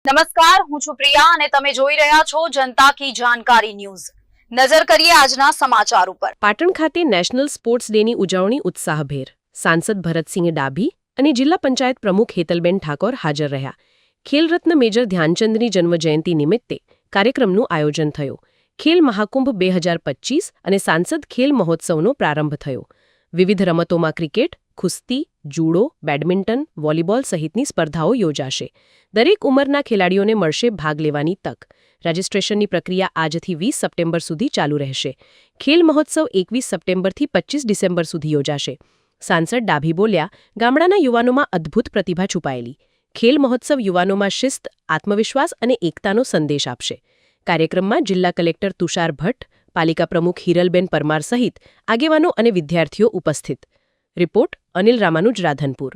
નમસ્કાર, હું છું પ્રિયા અને તમે જોઈ રહ્યા છો જનતા કી જાણકારી ન્યૂઝ। નજર કરીએ આજના સમાચાર ઉપર। પાટણ ખાતે નેશનલ સ્પોર્ટ્સ ડેની ઉજવણી ઉત્સાહભેર। સાંસદ ભરતસિંહ ડાભી અને જિલ્લા પંચાયત પ્રમુખ હેતલબેન ઠાકોર હાજર રહ્યા। ખેલરત્ન મેજર ધ્યાનચંદની જન્મજયંતિ નિમિત્તે કાર્યક્રમનું આયોજન થયું। ખેલ મહાકુંભ 2025 અને સાંસદ ખેલ મહોત્સવનો પ્રારંભ થયો। વિવિધ રમતોમાં ક્રિકેટ, કુસ્તી, જુડો, બેડમિન્ટન, વોલીબોલ સહિતની સ્પર્ધાઓ યોજાશે। દરેક ઉંમરના ખેલાડીઓને મળશે ભાગ લેવાની તક। રજિસ્ટ્રેશનની પ્રક્રિયા આજથી 20 સપ્ટેમ્બર સુધી ચાલુ રહેશે। ખેલ મહોત્સવ 21 સપ્ટેમ્બરથી 25 ડિસેમ્બર સુધી યોજાશે। સાંસદ ડાભી બોલ્યા, ગામડાના યુવાનોમાં અદ્ભુત પ્રતિભા છુપાયેલી। ખેલ મહોત્સવ યુવાનોમાં શિસ્ત, આત્મવિશ્વાસ અને એકતાનો સંદેશ આપશે। કાર્યક્રમમાં જિલ્લા કલેક્ટર તુષાર ભટ્ટ, પાલિકા પ્રમુખ હિરલબેન પરમાર સહિત આગેવાનો અને વિદ્યાર્થીઓ ઉપસ્થિત। રિપોર્ટ અનિલ રામાનુજ, રાધનપુર।